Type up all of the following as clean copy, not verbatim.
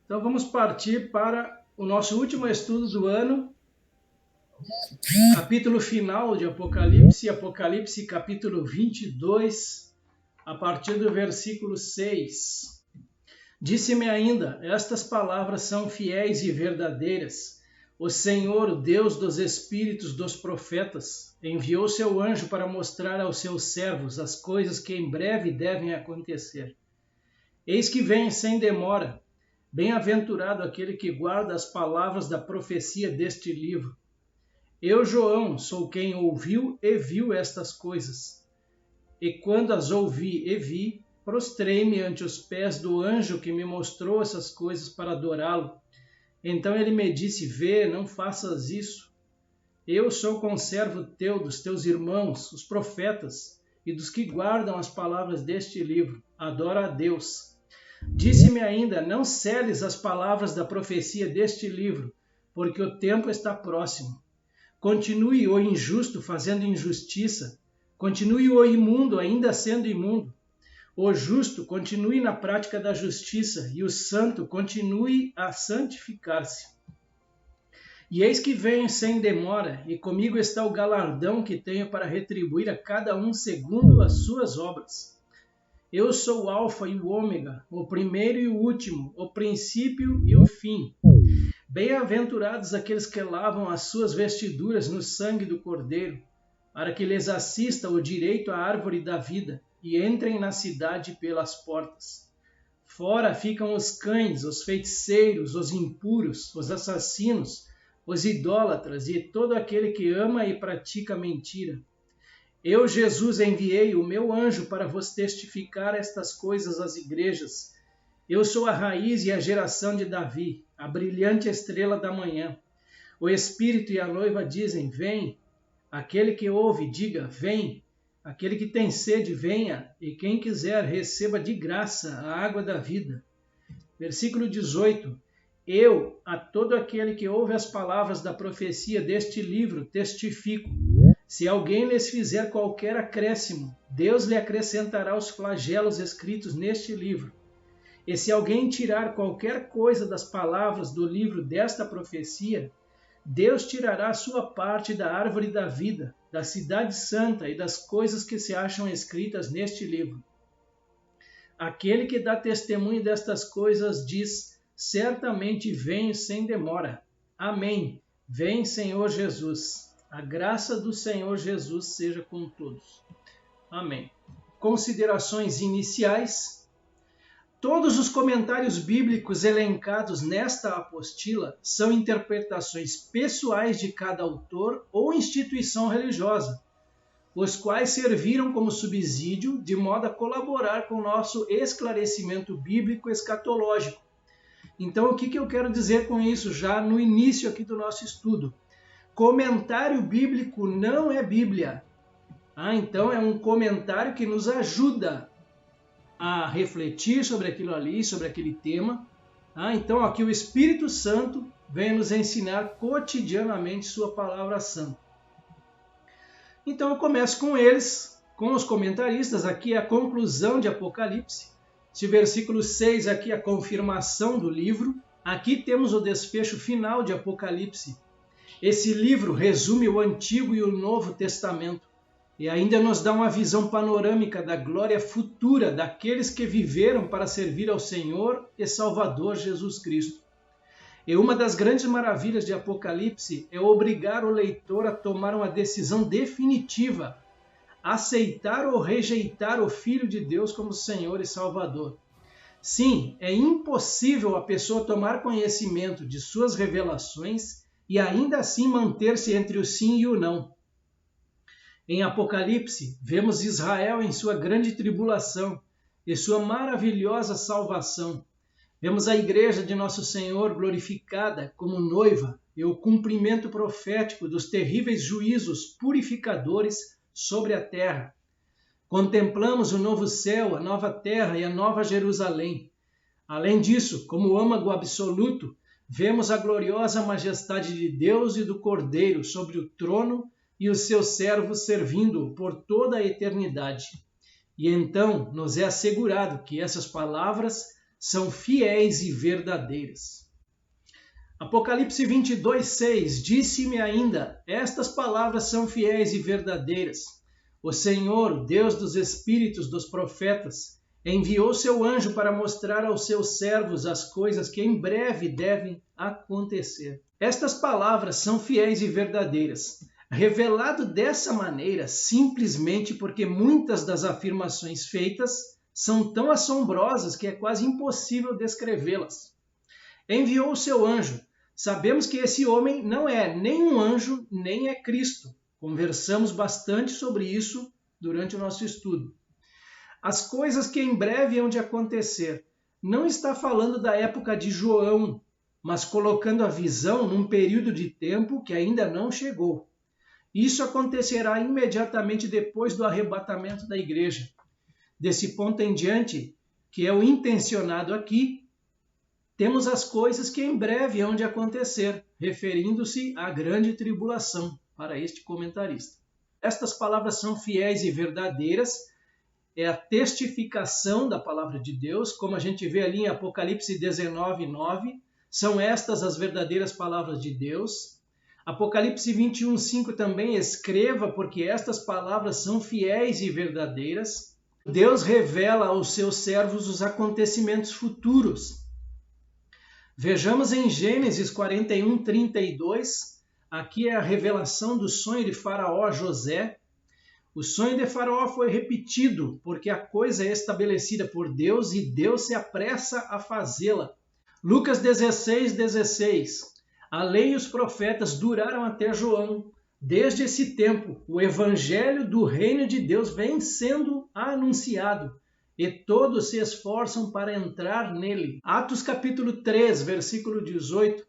Então vamos partir para o nosso último estudo do ano, capítulo final de Apocalipse, Apocalipse capítulo 22, a partir do versículo 6. Disse-me ainda, estas palavras são fiéis e verdadeiras. O Senhor, o Deus dos espíritos dos profetas, enviou seu anjo para mostrar aos seus servos as coisas que em breve devem acontecer. Eis que vem sem demora. Bem-aventurado aquele que guarda as palavras da profecia deste livro. Eu, João, sou quem ouviu e viu estas coisas. E quando as ouvi e vi, prostrei-me ante os pés do anjo que me mostrou essas coisas para adorá-lo. Então ele me disse, vê, não faças isso. Eu sou conservo teu, dos teus irmãos, os profetas, e dos que guardam as palavras deste livro. Adora a Deus. Disse-me ainda, não seles as palavras da profecia deste livro, porque o tempo está próximo. Continue o injusto fazendo injustiça, continue o imundo ainda sendo imundo. O justo continue na prática da justiça, e o santo continue a santificar-se. E eis que venho sem demora, e comigo está o galardão que tenho para retribuir a cada um segundo as suas obras. Eu sou o Alfa e o Ômega, o primeiro e o último, o princípio e o fim. Bem-aventurados aqueles que lavam as suas vestiduras no sangue do Cordeiro, para que lhes assista o direito à árvore da vida e entrem na cidade pelas portas. Fora ficam os cães, os feiticeiros, os impuros, os assassinos, os idólatras e todo aquele que ama e pratica mentira. Eu, Jesus, enviei o meu anjo para vos testificar estas coisas às igrejas. Eu sou a raiz e a geração de Davi, a brilhante estrela da manhã. O Espírito e a noiva dizem, vem. Aquele que ouve, diga, vem. Aquele que tem sede, venha. E quem quiser, receba de graça a água da vida. Versículo 18. Eu, a todo aquele que ouve as palavras da profecia deste livro, testifico. Se alguém lhes fizer qualquer acréscimo, Deus lhe acrescentará os flagelos escritos neste livro. E se alguém tirar qualquer coisa das palavras do livro desta profecia, Deus tirará a sua parte da árvore da vida, da cidade santa e das coisas que se acham escritas neste livro. Aquele que dá testemunho destas coisas diz, certamente venho sem demora. Amém. Vem, Senhor Jesus. A graça do Senhor Jesus seja com todos. Amém. Considerações iniciais. Todos os comentários bíblicos elencados nesta apostila são interpretações pessoais de cada autor ou instituição religiosa, os quais serviram como subsídio de modo a colaborar com o nosso esclarecimento bíblico escatológico. Então, o que eu quero dizer com isso já no início aqui do nosso estudo? Comentário bíblico não é Bíblia. Então é um comentário que nos ajuda a refletir sobre aquilo ali, sobre aquele tema. Então aqui o Espírito Santo vem nos ensinar cotidianamente sua palavra santa. Então eu começo com eles, com os comentaristas. Aqui é a conclusão de Apocalipse. Esse versículo 6 aqui é a confirmação do livro. Aqui temos o desfecho final de Apocalipse. Esse livro resume o Antigo e o Novo Testamento e ainda nos dá uma visão panorâmica da glória futura daqueles que viveram para servir ao Senhor e Salvador Jesus Cristo. E uma das grandes maravilhas de Apocalipse é obrigar o leitor a tomar uma decisão definitiva, aceitar ou rejeitar o Filho de Deus como Senhor e Salvador. Sim, é impossível a pessoa tomar conhecimento de suas revelações e ainda assim manter-se entre o sim e o não. Em Apocalipse, vemos Israel em sua grande tribulação e sua maravilhosa salvação. Vemos a igreja de Nosso Senhor glorificada como noiva e o cumprimento profético dos terríveis juízos purificadores sobre a terra. Contemplamos o novo céu, a nova terra e a nova Jerusalém. Além disso, como âmago absoluto, vemos a gloriosa majestade de Deus e do Cordeiro sobre o trono e os seus servos servindo-o por toda a eternidade. E então nos é assegurado que essas palavras são fiéis e verdadeiras. Apocalipse 22:6 disse-me ainda, estas palavras são fiéis e verdadeiras. O Senhor, Deus dos espíritos dos profetas, enviou seu anjo para mostrar aos seus servos as coisas que em breve devem acontecer. Estas palavras são fiéis e verdadeiras, revelado dessa maneira simplesmente porque muitas das afirmações feitas são tão assombrosas que é quase impossível descrevê-las. Enviou o seu anjo. Sabemos que esse homem não é nem um anjo, nem é Cristo. Conversamos bastante sobre isso durante o nosso estudo. As coisas que em breve hão de acontecer. Não está falando da época de João, mas colocando a visão num período de tempo que ainda não chegou. Isso acontecerá imediatamente depois do arrebatamento da igreja. Desse ponto em diante, que é o intencionado aqui, temos as coisas que em breve hão de acontecer, referindo-se à grande tribulação, para este comentarista. Estas palavras são fiéis e verdadeiras, é a testificação da palavra de Deus, como a gente vê ali em Apocalipse 19:9, são estas as verdadeiras palavras de Deus. Apocalipse 21:5 também, escreva, porque estas palavras são fiéis e verdadeiras. Deus revela aos seus servos os acontecimentos futuros. Vejamos em Gênesis 41:32, aqui é a revelação do sonho de Faraó a José. O sonho de Faraó foi repetido, porque a coisa é estabelecida por Deus e Deus se apressa a fazê-la. Lucas 16:16. A lei e os profetas duraram até João. Desde esse tempo, o evangelho do reino de Deus vem sendo anunciado e todos se esforçam para entrar nele. Atos capítulo 3, versículo 18.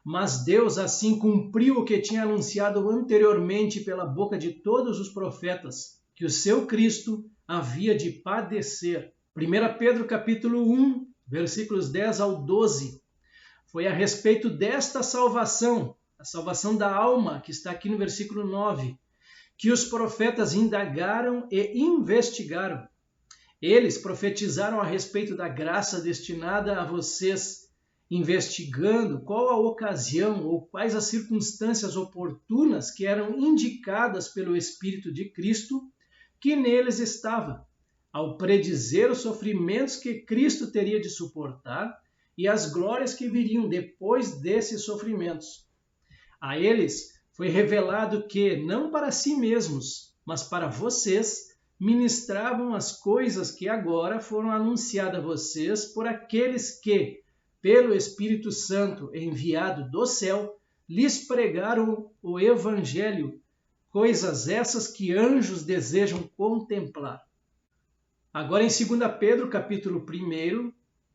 Mas Deus assim cumpriu o que tinha anunciado anteriormente pela boca de todos os profetas, que o seu Cristo havia de padecer. 1 Pedro capítulo 1, versículos 10 ao 12. Foi a respeito desta salvação, a salvação da alma, que está aqui no versículo 9, que os profetas indagaram e investigaram. Eles profetizaram a respeito da graça destinada a vocês, investigando qual a ocasião ou quais as circunstâncias oportunas que eram indicadas pelo Espírito de Cristo que neles estava, ao predizer os sofrimentos que Cristo teria de suportar e as glórias que viriam depois desses sofrimentos. A eles foi revelado que, não para si mesmos, mas para vocês, ministravam as coisas que agora foram anunciadas a vocês por aqueles que, pelo Espírito Santo enviado do céu, lhes pregaram o Evangelho, coisas essas que anjos desejam contemplar. Agora em 2 Pedro, capítulo 1,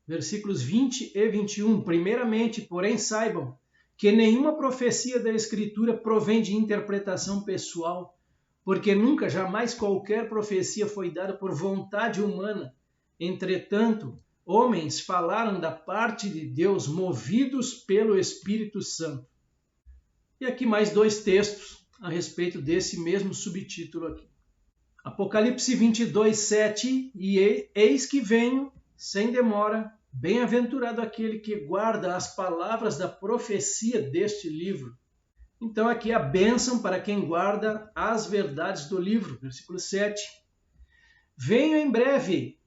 versículos 20 e 21. Primeiramente, porém, saibam que nenhuma profecia da Escritura provém de interpretação pessoal, porque nunca, jamais qualquer profecia foi dada por vontade humana. Entretanto, homens falaram da parte de Deus, movidos pelo Espírito Santo. E aqui mais dois textos a respeito desse mesmo subtítulo aqui. Apocalipse 22:7, e eis que venho sem demora, bem-aventurado aquele que guarda as palavras da profecia deste livro. Então aqui a bênção para quem guarda as verdades do livro, versículo 7. Venho em breve,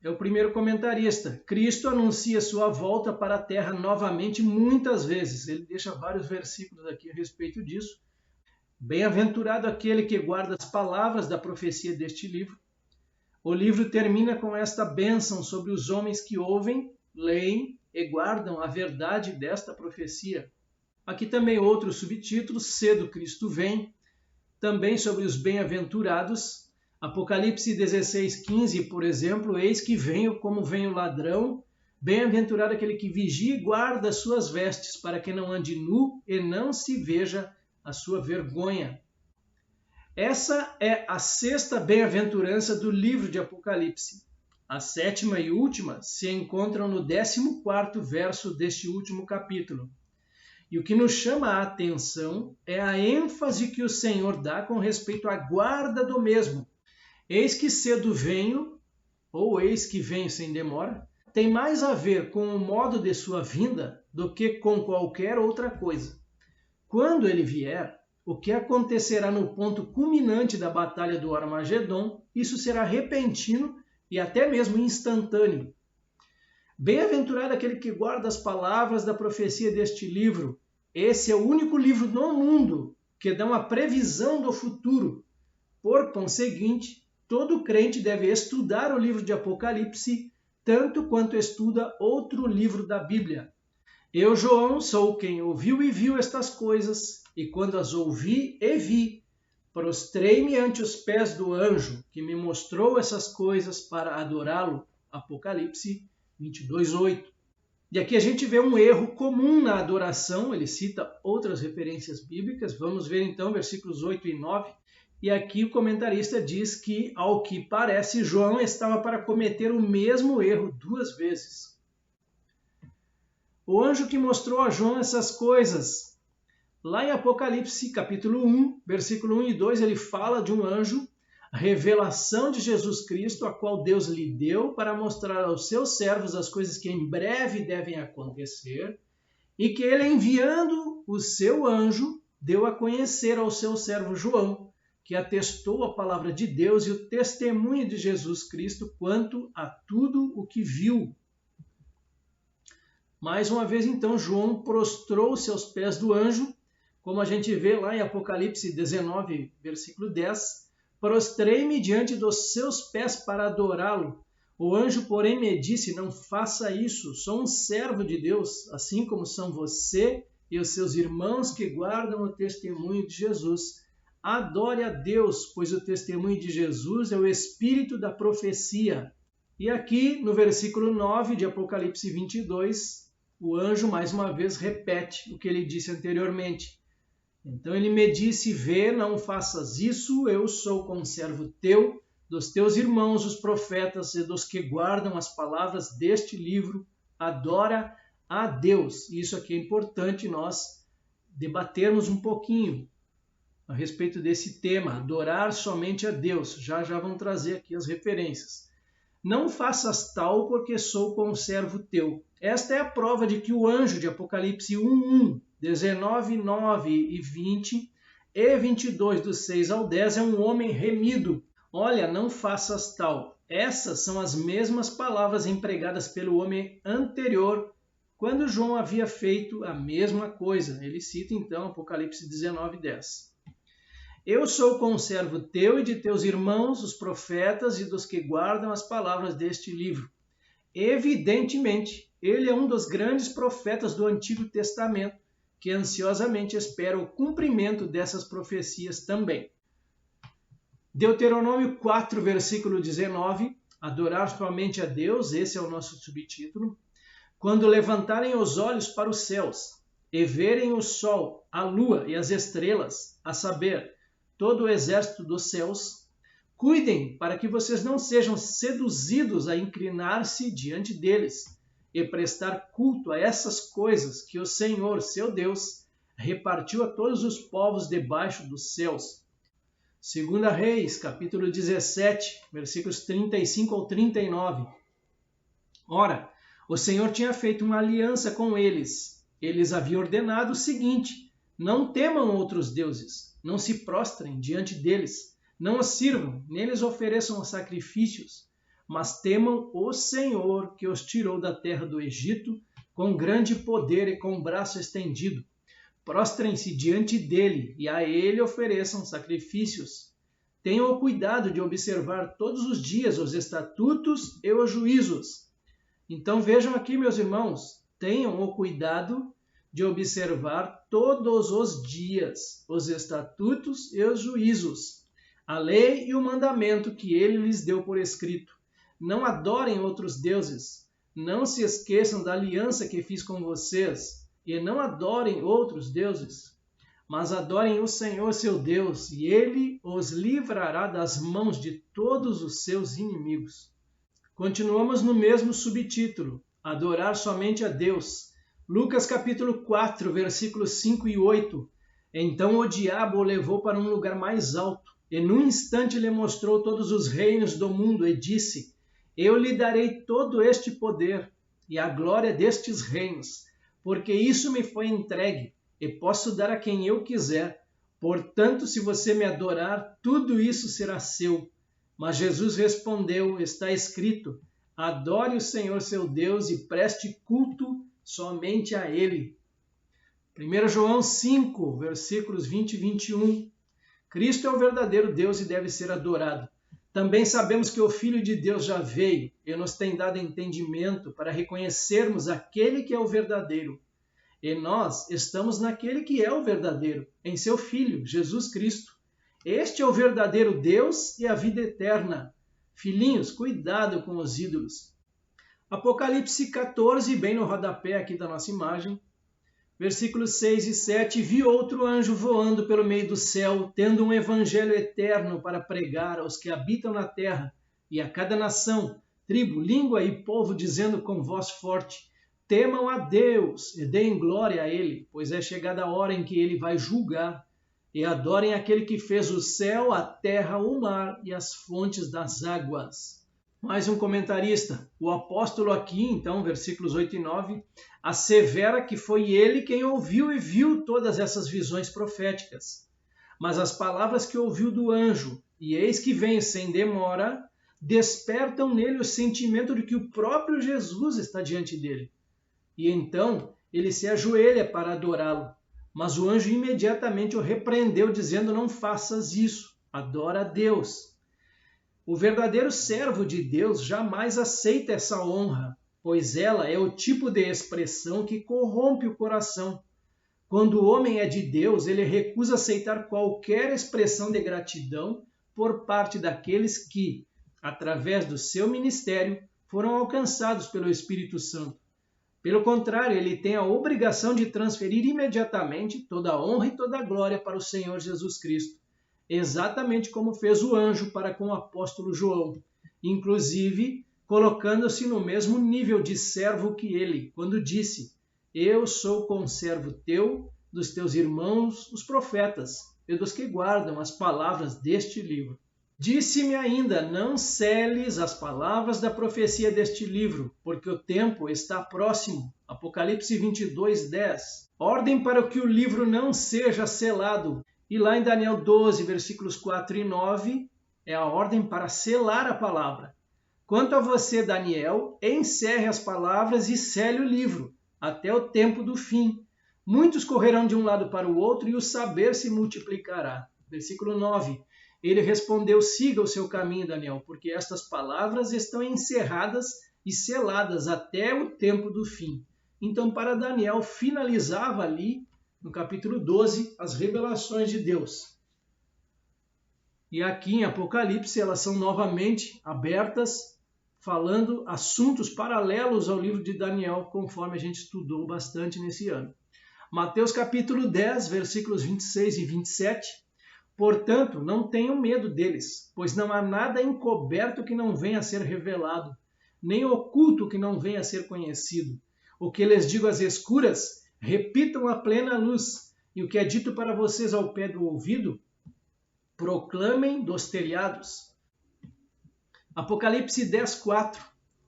é o primeiro comentarista. Cristo anuncia sua volta para a terra novamente muitas vezes. Ele deixa vários versículos aqui a respeito disso. Bem-aventurado aquele que guarda as palavras da profecia deste livro. O livro termina com esta bênção sobre os homens que ouvem, leem e guardam a verdade desta profecia. Aqui também outro subtítulo, cedo Cristo vem, também sobre os bem-aventurados. Apocalipse 16:15, por exemplo, eis que venho como vem o ladrão, bem-aventurado aquele que vigia e guarda as suas vestes, para que não ande nu e não se veja a sua vergonha. Essa é a sexta bem-aventurança do livro de Apocalipse. A sétima e última se encontram no 14º verso deste último capítulo. E o que nos chama a atenção é a ênfase que o Senhor dá com respeito à guarda do mesmo. Eis que cedo venho, ou eis que venho sem demora, tem mais a ver com o modo de sua vinda do que com qualquer outra coisa. Quando ele vier, o que acontecerá no ponto culminante da batalha do Armagedon, isso será repentino e até mesmo instantâneo. Bem-aventurado aquele que guarda as palavras da profecia deste livro. Esse é o único livro no mundo que dá uma previsão do futuro. Por conseguinte, todo crente deve estudar o livro de Apocalipse tanto quanto estuda outro livro da Bíblia. Eu, João, sou quem ouviu e viu estas coisas, e quando as ouvi e vi, prostrei-me ante os pés do anjo que me mostrou essas coisas para adorá-lo. Apocalipse 22:8. E aqui a gente vê um erro comum na adoração, ele cita outras referências bíblicas. Vamos ver então versículos 8 e 9. E aqui o comentarista diz que, ao que parece, João estava para cometer o mesmo erro 2 vezes. O anjo que mostrou a João essas coisas. Lá em Apocalipse, capítulo 1, versículo 1 e 2, ele fala de um anjo, a revelação de Jesus Cristo, a qual Deus lhe deu para mostrar aos seus servos as coisas que em breve devem acontecer, e que ele, enviando o seu anjo, deu a conhecer ao seu servo João, que atestou a palavra de Deus e o testemunho de Jesus Cristo quanto a tudo o que viu. Mais uma vez, então, João prostrou-se aos pés do anjo, como a gente vê lá em Apocalipse 19, versículo 10, prostrei-me diante dos seus pés para adorá-lo. O anjo, porém, me disse, não faça isso, sou um servo de Deus, assim como são você e os seus irmãos que guardam o testemunho de Jesus. Adore a Deus, pois o testemunho de Jesus é o espírito da profecia. E aqui, no versículo 9 de Apocalipse 22, o anjo mais uma vez repete o que ele disse anteriormente. Então ele me disse, vê, não faças isso, eu sou conservo teu, dos teus irmãos, os profetas, e dos que guardam as palavras deste livro, adora a Deus. Isso aqui é importante nós debatermos um pouquinho a respeito desse tema, adorar somente a Deus. Já vamos trazer aqui as referências. Não faças tal, porque sou conservo teu. Esta é a prova de que o anjo de Apocalipse 1:1, 19, 9 e 20 e 22, do 6 ao 10, é um homem remido. Olha, não faças tal. Essas são as mesmas palavras empregadas pelo homem anterior, quando João havia feito a mesma coisa. Ele cita então Apocalipse 19:10. Eu sou conservo teu e de teus irmãos, os profetas, e dos que guardam as palavras deste livro. Evidentemente, ele é um dos grandes profetas do Antigo Testamento, que ansiosamente espera o cumprimento dessas profecias também. Deuteronômio 4, versículo 19, adorar somente a Deus, esse é o nosso subtítulo. Quando levantarem os olhos para os céus e verem o sol, a lua e as estrelas, a saber, todo o exército dos céus, cuidem para que vocês não sejam seduzidos a inclinar-se diante deles e prestar culto a essas coisas que o Senhor, seu Deus, repartiu a todos os povos debaixo dos céus. 2 Reis, capítulo 17, versículos 35 ao 39. Ora, o Senhor tinha feito uma aliança com eles. Eles haviam ordenado o seguinte: não temam outros deuses. Não se prostrem diante deles, não os sirvam, nem lhes ofereçam sacrifícios, mas temam o Senhor que os tirou da terra do Egito com grande poder e com braço estendido. Prostrem-se diante dele e a ele ofereçam sacrifícios. Tenham o cuidado de observar todos os dias os estatutos e os juízos. Então vejam aqui, meus irmãos, tenham o cuidado de observar todos os dias os estatutos e os juízos, a lei e o mandamento que ele lhes deu por escrito. Não adorem outros deuses, não se esqueçam da aliança que fiz com vocês, e não adorem outros deuses, mas adorem o Senhor seu Deus, e ele os livrará das mãos de todos os seus inimigos. Continuamos no mesmo subtítulo, adorar somente a Deus. Lucas capítulo 4, versículos 5 e 8. Então o diabo o levou para um lugar mais alto, e num instante lhe mostrou todos os reinos do mundo, e disse: Eu lhe darei todo este poder e a glória destes reinos, porque isso me foi entregue e posso dar a quem eu quiser. Portanto, se você me adorar, tudo isso será seu. Mas Jesus respondeu, está escrito, adore o Senhor seu Deus e preste culto somente a Ele. 1 João 5, versículos 20 e 21. Cristo é o verdadeiro Deus e deve ser adorado. Também sabemos que o Filho de Deus já veio e nos tem dado entendimento para reconhecermos aquele que é o verdadeiro. E nós estamos naquele que é o verdadeiro, em seu Filho, Jesus Cristo. Este é o verdadeiro Deus e a vida eterna. Filhinhos, cuidado com os ídolos. Apocalipse 14, bem no rodapé aqui da nossa imagem. Versículos 6 e 7. Vi outro anjo voando pelo meio do céu, tendo um evangelho eterno para pregar aos que habitam na terra e a cada nação, tribo, língua e povo, dizendo com voz forte, temam a Deus e deem glória a Ele, pois é chegada a hora em que Ele vai julgar, e adorem aquele que fez o céu, a terra, o mar e as fontes das águas. Mais um comentarista, o apóstolo aqui, então, versículos 8 e 9, assevera que foi ele quem ouviu e viu todas essas visões proféticas. Mas as palavras que ouviu do anjo, e eis que vem sem demora, despertam nele o sentimento de que o próprio Jesus está diante dele. E então ele se ajoelha para adorá-lo. Mas o anjo imediatamente o repreendeu, dizendo, não faças isso, adora a Deus. O verdadeiro servo de Deus jamais aceita essa honra, pois ela é o tipo de expressão que corrompe o coração. Quando o homem é de Deus, ele recusa aceitar qualquer expressão de gratidão por parte daqueles que, através do seu ministério, foram alcançados pelo Espírito Santo. Pelo contrário, ele tem a obrigação de transferir imediatamente toda a honra e toda a glória para o Senhor Jesus Cristo, exatamente como fez o anjo para com o apóstolo João, inclusive colocando-se no mesmo nível de servo que ele, quando disse, eu sou conservo teu, dos teus irmãos, os profetas, e dos que guardam as palavras deste livro. Disse-me ainda, não seles as palavras da profecia deste livro, porque o tempo está próximo. Apocalipse 22, 10. Ordem para que o livro não seja selado. E lá em Daniel 12, versículos 4 e 9, é a ordem para selar a palavra. Quanto a você, Daniel, encerre as palavras e sele o livro, até o tempo do fim. Muitos correrão de um lado para o outro e o saber se multiplicará. Versículo 9. Ele respondeu, siga o seu caminho, Daniel, porque estas palavras estão encerradas e seladas até o tempo do fim. Então, para Daniel, finalizava ali, no capítulo 12, as revelações de Deus. E aqui em Apocalipse, elas são novamente abertas, falando assuntos paralelos ao livro de Daniel, conforme a gente estudou bastante nesse ano. Mateus capítulo 10, versículos 26 e 27. Portanto, não tenham medo deles, pois não há nada encoberto que não venha a ser revelado, nem oculto que não venha a ser conhecido. O que lhes digo às escuras, repitam à plena luz, e o que é dito para vocês ao pé do ouvido, proclamem dos telhados. Apocalipse 10, 4.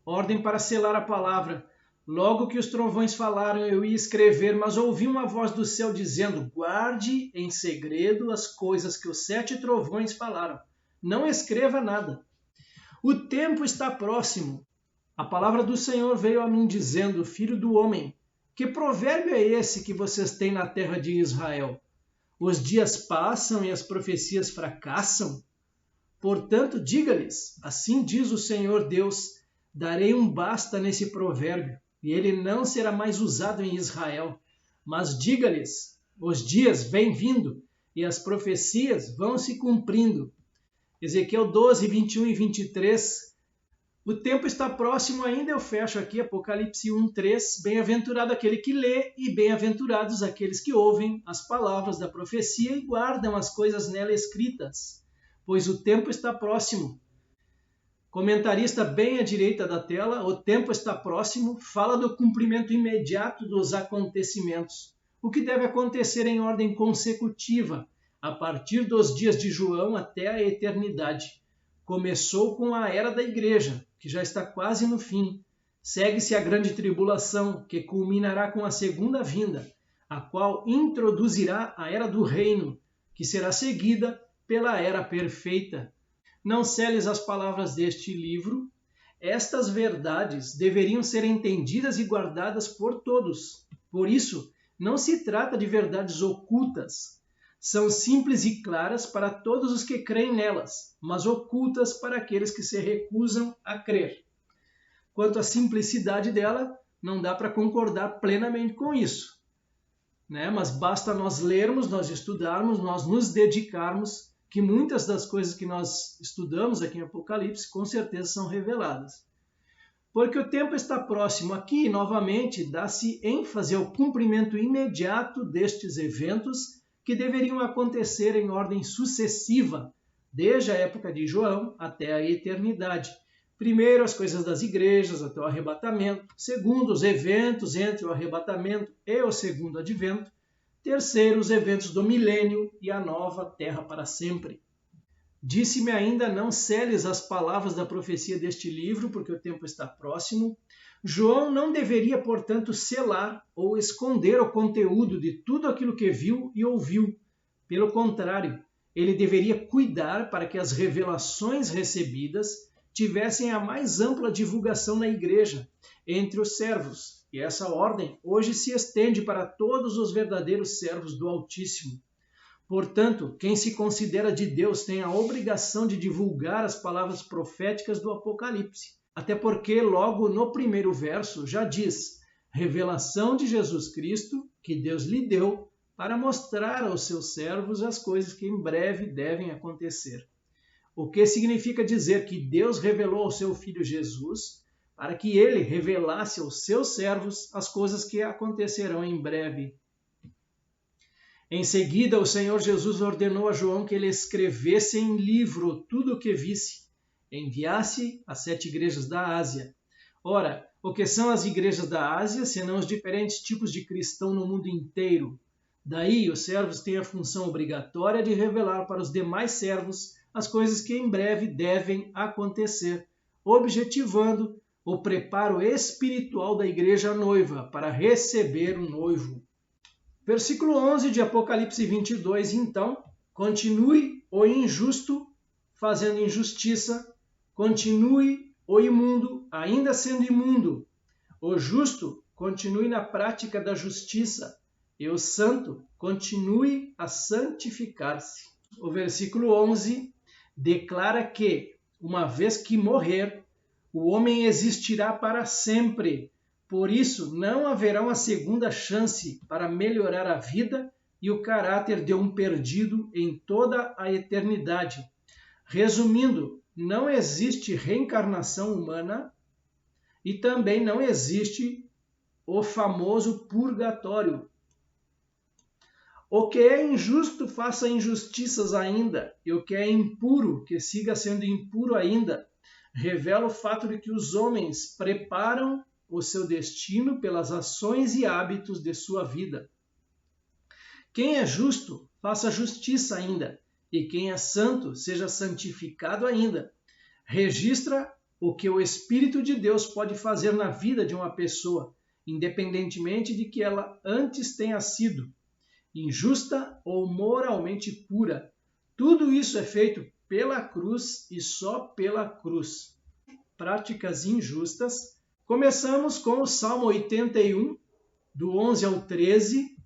Ordem para selar a palavra. Logo que os trovões falaram, eu ia escrever, mas ouvi uma voz do céu dizendo, guarde em segredo as coisas que os 7 trovões falaram. Não escreva nada. O tempo está próximo. A palavra do Senhor veio a mim dizendo, filho do homem, que provérbio é esse que vocês têm na terra de Israel? Os dias passam e as profecias fracassam? Portanto, diga-lhes, assim diz o Senhor Deus, darei um basta nesse provérbio, e ele não será mais usado em Israel. Mas diga-lhes, os dias vêm vindo, e as profecias vão se cumprindo. Ezequiel 12, 21 e 23. O tempo está próximo ainda, eu fecho aqui, Apocalipse 1, 3. Bem-aventurado aquele que lê, e bem-aventurados aqueles que ouvem as palavras da profecia e guardam as coisas nela escritas, pois o tempo está próximo. Comentarista bem à direita da tela, o tempo está próximo, fala do cumprimento imediato dos acontecimentos, o que deve acontecer em ordem consecutiva, a partir dos dias de João até a eternidade. Começou com a era da igreja, que já está quase no fim. Segue-se a grande tribulação, que culminará com a segunda vinda, a qual introduzirá a era do reino, que será seguida pela era perfeita. Não celes as palavras deste livro. Estas verdades deveriam ser entendidas e guardadas por todos. Por isso, não se trata de verdades ocultas. São simples e claras para todos os que creem nelas, mas ocultas para aqueles que se recusam a crer. Quanto à simplicidade dela, não dá para concordar plenamente com isso, né? Mas basta nós lermos, nós estudarmos, nós nos dedicarmos, que muitas das coisas que nós estudamos aqui em Apocalipse com certeza são reveladas. Porque o tempo está próximo. Aqui, novamente, dá-se ênfase ao cumprimento imediato destes eventos que deveriam acontecer em ordem sucessiva, desde a época de João até a eternidade. Primeiro, as coisas das igrejas até o arrebatamento. Segundo, os eventos entre o arrebatamento e o segundo advento. Terceiro, os eventos do milênio e a nova terra para sempre. Disse-me ainda, não celes as palavras da profecia deste livro, porque o tempo está próximo. João não deveria, portanto, selar ou esconder o conteúdo de tudo aquilo que viu e ouviu. Pelo contrário, ele deveria cuidar para que as revelações recebidas tivessem a mais ampla divulgação na igreja, entre os servos. E essa ordem hoje se estende para todos os verdadeiros servos do Altíssimo. Portanto, quem se considera de Deus tem a obrigação de divulgar as palavras proféticas do Apocalipse. Até porque logo no primeiro verso já diz: revelação de Jesus Cristo, que Deus lhe deu para mostrar aos seus servos as coisas que em breve devem acontecer. O que significa dizer que Deus revelou ao seu Filho Jesus para que ele revelasse aos seus servos as coisas que acontecerão em breve. Em seguida, o Senhor Jesus ordenou a João que ele escrevesse em livro tudo o que visse, enviasse às 7 igrejas da Ásia. Ora, o que são as igrejas da Ásia, senão os diferentes tipos de cristão no mundo inteiro? Daí, os servos têm a função obrigatória de revelar para os demais servos as coisas que em breve devem acontecer, objetivando o preparo espiritual da igreja noiva para receber o noivo. Versículo 11 de Apocalipse 22, então: continue o injusto fazendo injustiça, continue o imundo ainda sendo imundo, o justo continue na prática da justiça, e o santo continue a santificar-se. O versículo 11 declara que, uma vez que morrer, o homem existirá para sempre. Por isso, não haverá uma segunda chance para melhorar a vida e o caráter de um perdido em toda a eternidade. Resumindo, não existe reencarnação humana e também não existe o famoso purgatório. O que é injusto, faça injustiças ainda, e o que é impuro, que siga sendo impuro ainda. Revela o fato de que os homens preparam o seu destino pelas ações e hábitos de sua vida. Quem é justo, faça justiça ainda, e quem é santo, seja santificado ainda. Registra o que o Espírito de Deus pode fazer na vida de uma pessoa, independentemente de que ela antes tenha sido injusta ou moralmente pura. Tudo isso é feito pela cruz e só pela cruz. Práticas injustas. Começamos com o Salmo 81, do 11 ao 13.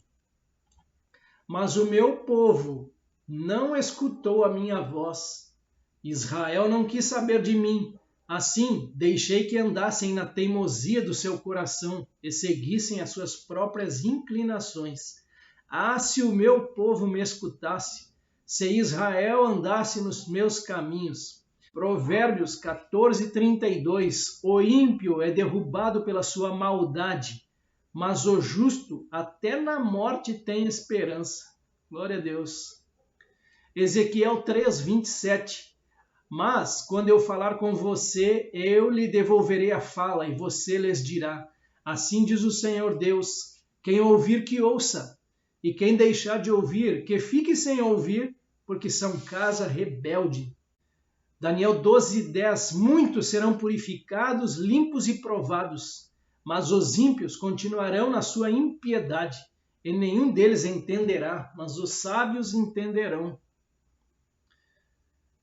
Mas o meu povo não escutou a minha voz. Israel não quis saber de mim. Assim, deixei que andassem na teimosia do seu coração e seguissem as suas próprias inclinações. Ah, se o meu povo me escutasse, se Israel andasse nos meus caminhos. Provérbios 14:32. O ímpio é derrubado pela sua maldade, mas o justo até na morte tem esperança. Glória a Deus. Ezequiel 3:27. Mas, quando eu falar com você, eu lhe devolverei a fala, e você lhes dirá: assim diz o Senhor Deus, quem ouvir que ouça, e quem deixar de ouvir, que fique sem ouvir, porque são casa rebelde. Daniel 12:10, muitos serão purificados, limpos e provados, mas os ímpios continuarão na sua impiedade, e nenhum deles entenderá, mas os sábios entenderão.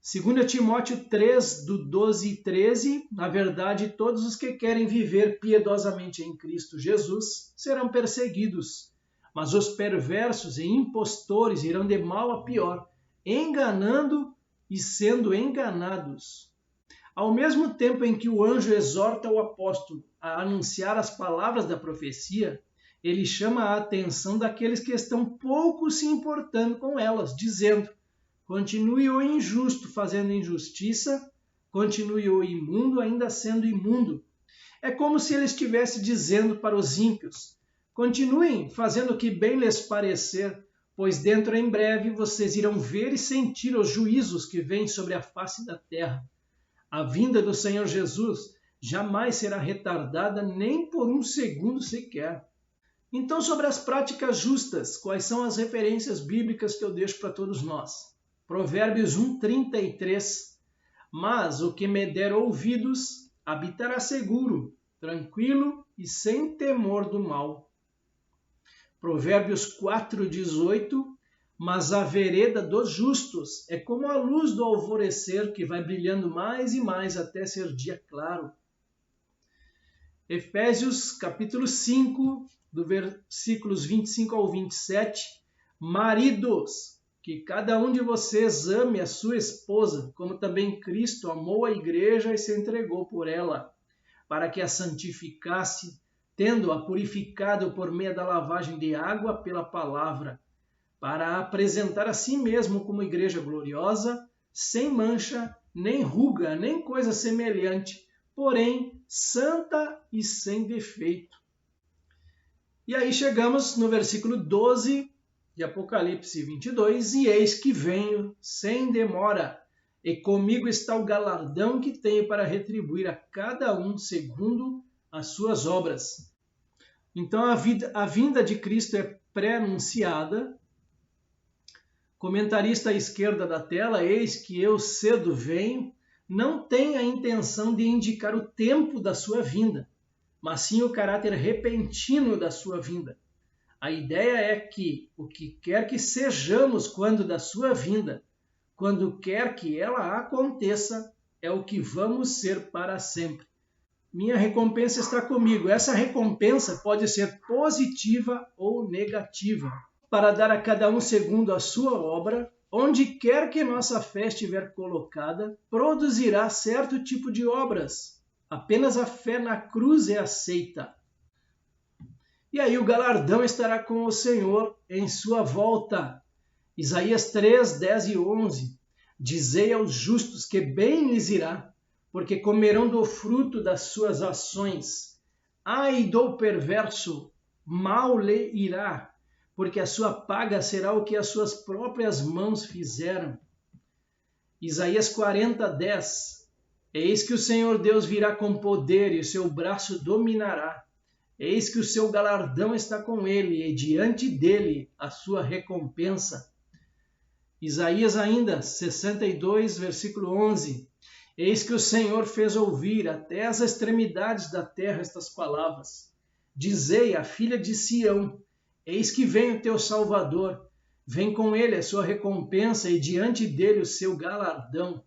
2 Timóteo 3, do 12 e 13, na verdade, todos os que querem viver piedosamente em Cristo Jesus serão perseguidos, mas os perversos e impostores irão de mal a pior, enganando e sendo enganados. Ao mesmo tempo em que o anjo exorta o apóstolo a anunciar as palavras da profecia, ele chama a atenção daqueles que estão pouco se importando com elas, dizendo: continue o injusto fazendo injustiça, continue o imundo ainda sendo imundo. É como se ele estivesse dizendo para os ímpios: continuem fazendo o que bem lhes parecer, pois dentro em breve vocês irão ver e sentir os juízos que vêm sobre a face da terra. A vinda do Senhor Jesus jamais será retardada nem por um segundo sequer. Então, sobre as práticas justas, quais são as referências bíblicas que eu deixo para todos nós? Provérbios 1:33. Mas o que me der ouvidos habitará seguro, tranquilo e sem temor do mal. Provérbios 4:18. Mas a vereda dos justos é como a luz do alvorecer que vai brilhando mais e mais até ser dia claro. Efésios capítulo 5, do versículos 25 ao 27. Maridos, que cada um de vocês ame a sua esposa, como também Cristo amou a igreja e se entregou por ela, para que a santificasse, tendo-a purificado por meio da lavagem de água pela palavra, para apresentar a si mesmo como igreja gloriosa, sem mancha, nem ruga, nem coisa semelhante, porém santa e sem defeito. E aí chegamos no versículo 12 de Apocalipse 22, e eis que venho sem demora, e comigo está o galardão que tenho para retribuir a cada um segundo as suas obras. Então a vinda de Cristo é pré-anunciada. Comentarista à esquerda da tela, eis que eu cedo venho, não tem a intenção de indicar o tempo da sua vinda, mas sim o caráter repentino da sua vinda. A ideia é que o que quer que sejamos quando da sua vinda, quando quer que ela aconteça, é o que vamos ser para sempre. Minha recompensa está comigo. Essa recompensa pode ser positiva ou negativa, para dar a cada um segundo a sua obra. Onde quer que nossa fé estiver colocada, produzirá certo tipo de obras. Apenas a fé na cruz é aceita. E aí o galardão estará com o Senhor em sua volta. Isaías 3, 10 e 11. Dizei aos justos que bem lhes irá, porque comerão do fruto das suas ações. Ai do perverso, mal lhe irá, porque a sua paga será o que as suas próprias mãos fizeram. Isaías 40, 10. Eis que o Senhor Deus virá com poder e o seu braço dominará. Eis que o seu galardão está com ele e diante dele a sua recompensa. Isaías ainda, 62, versículo 11. Eis que o Senhor fez ouvir até as extremidades da terra estas palavras. Dizei à filha de Sião, eis que vem o teu Salvador, vem com ele a sua recompensa e diante dele o seu galardão.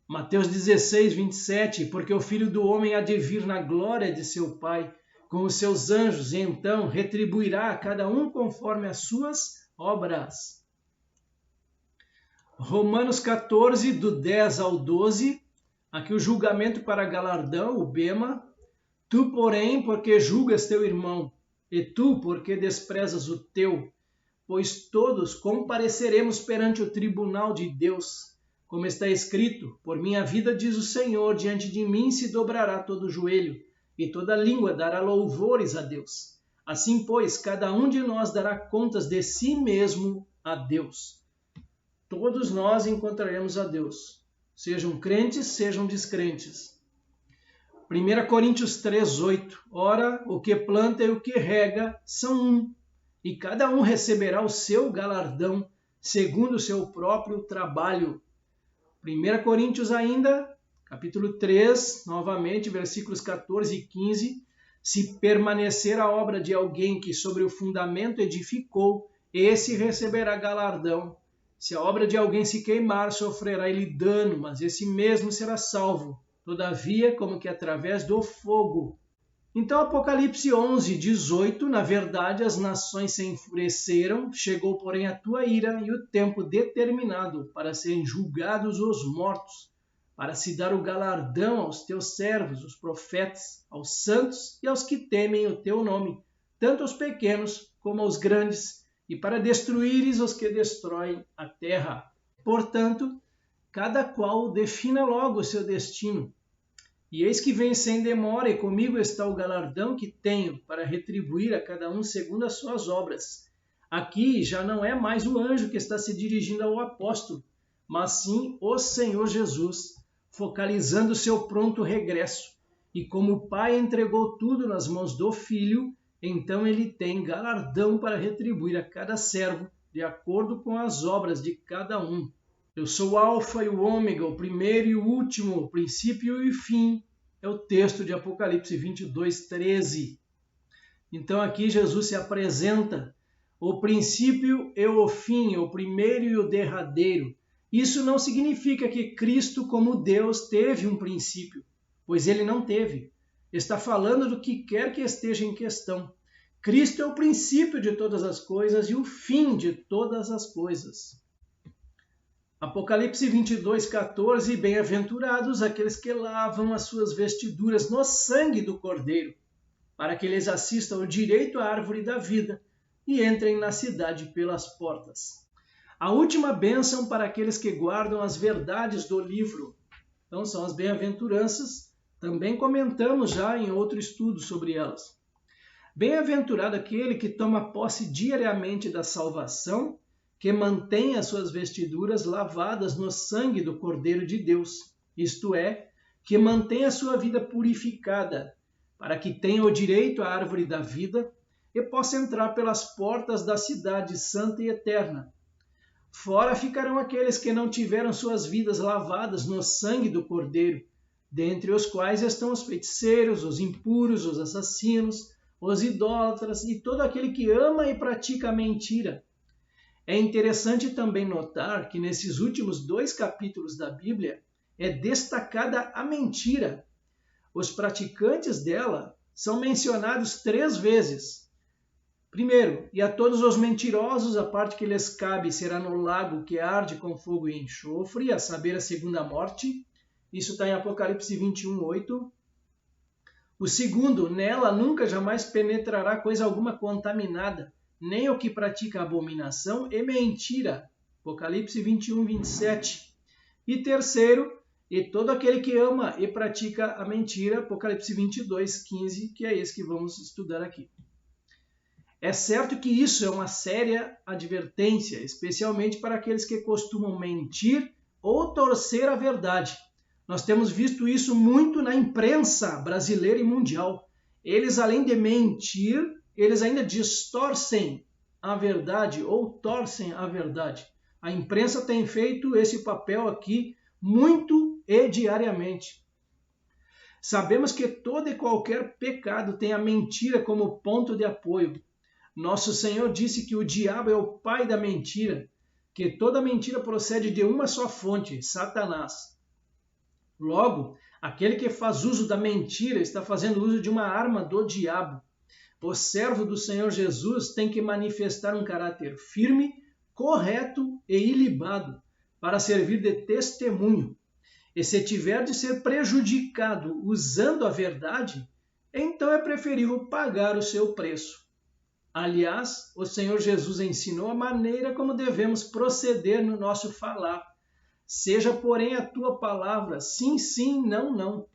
Mateus 16, 27, porque o Filho do Homem há de vir na glória de seu Pai, com os seus anjos, e então retribuirá a cada um conforme as suas obras. Romanos 14, do 10 ao 12, aqui o julgamento para galardão, o bema. Tu, porém, porque julgas teu irmão, e tu, porque desprezas o teu, pois todos compareceremos perante o tribunal de Deus. Como está escrito, por minha vida, diz o Senhor, diante de mim se dobrará todo o joelho, e toda língua dará louvores a Deus. Assim, pois, cada um de nós dará contas de si mesmo a Deus. Todos nós encontraremos a Deus, sejam crentes, sejam descrentes. 1 Coríntios 3:8. Ora, o que planta e o que rega são um, e cada um receberá o seu galardão, segundo o seu próprio trabalho. 1 Coríntios ainda, capítulo 3, novamente, versículos 14 e 15. Se permanecer a obra de alguém que sobre o fundamento edificou, esse receberá galardão. Se a obra de alguém se queimar, sofrerá ele dano, mas esse mesmo será salvo, todavia, como que através do fogo. Então, Apocalipse 11, 18, na verdade, as nações se enfureceram, chegou, porém, a tua ira e o tempo determinado para serem julgados os mortos, para se dar o galardão aos teus servos, os profetas, aos santos e aos que temem o teu nome, tanto aos pequenos como aos grandes, e para destruíres os que destroem a terra. Portanto, cada qual defina logo o seu destino. E eis que vem sem demora, e comigo está o galardão que tenho para retribuir a cada um segundo as suas obras. Aqui já não é mais o anjo que está se dirigindo ao apóstolo, mas sim o Senhor Jesus, focalizando seu pronto regresso. E como o Pai entregou tudo nas mãos do Filho, então ele tem galardão para retribuir a cada servo, de acordo com as obras de cada um. Eu sou o Alfa e o Ômega, o primeiro e o último, o princípio e o fim. É o texto de Apocalipse 22, 13. Então aqui Jesus se apresenta, o princípio e o fim, o primeiro e o derradeiro. Isso não significa que Cristo, como Deus, teve um princípio, pois ele não teve. Está falando do que quer que esteja em questão. Cristo é o princípio de todas as coisas e o fim de todas as coisas. Apocalipse 22, 14. Bem-aventurados aqueles que lavam as suas vestiduras no sangue do Cordeiro, para que eles assistam o direito à árvore da vida e entrem na cidade pelas portas. A última bênção para aqueles que guardam as verdades do livro. Então são as bem-aventuranças. Também comentamos já em outro estudo sobre elas. Bem-aventurado aquele que toma posse diariamente da salvação, que mantém as suas vestiduras lavadas no sangue do Cordeiro de Deus, isto é, que mantém a sua vida purificada, para que tenha o direito à árvore da vida e possa entrar pelas portas da cidade santa e eterna. Fora ficarão aqueles que não tiveram suas vidas lavadas no sangue do Cordeiro, dentre os quais estão os feiticeiros, os impuros, os assassinos, os idólatras e todo aquele que ama e pratica a mentira. É interessante também notar que nesses últimos 2 capítulos da Bíblia é destacada a mentira. Os praticantes dela são mencionados 3 vezes. Primeiro, e a todos os mentirosos a parte que lhes cabe será no lago que arde com fogo e enxofre, a saber, a segunda morte. Isso está em Apocalipse 21, 8. O segundo, nela nunca jamais penetrará coisa alguma contaminada, nem o que pratica abominação e mentira. Apocalipse 21, 27. E terceiro, e todo aquele que ama e pratica a mentira. Apocalipse 22, 15, que é esse que vamos estudar aqui. É certo que isso é uma séria advertência, especialmente para aqueles que costumam mentir ou torcer a verdade. Nós temos visto isso muito na imprensa brasileira e mundial. Eles, além de mentir, eles ainda distorcem a verdade ou torcem a verdade. A imprensa tem feito esse papel aqui muito e diariamente. Sabemos que todo e qualquer pecado tem a mentira como ponto de apoio. Nosso Senhor disse que o diabo é o pai da mentira, que toda mentira procede de uma só fonte, Satanás. Logo, aquele que faz uso da mentira está fazendo uso de uma arma do diabo. O servo do Senhor Jesus tem que manifestar um caráter firme, correto e ilibado para servir de testemunho. E se tiver de ser prejudicado usando a verdade, então é preferível pagar o seu preço. Aliás, o Senhor Jesus ensinou a maneira como devemos proceder no nosso falar. Seja, porém, a tua palavra sim, sim, não, não.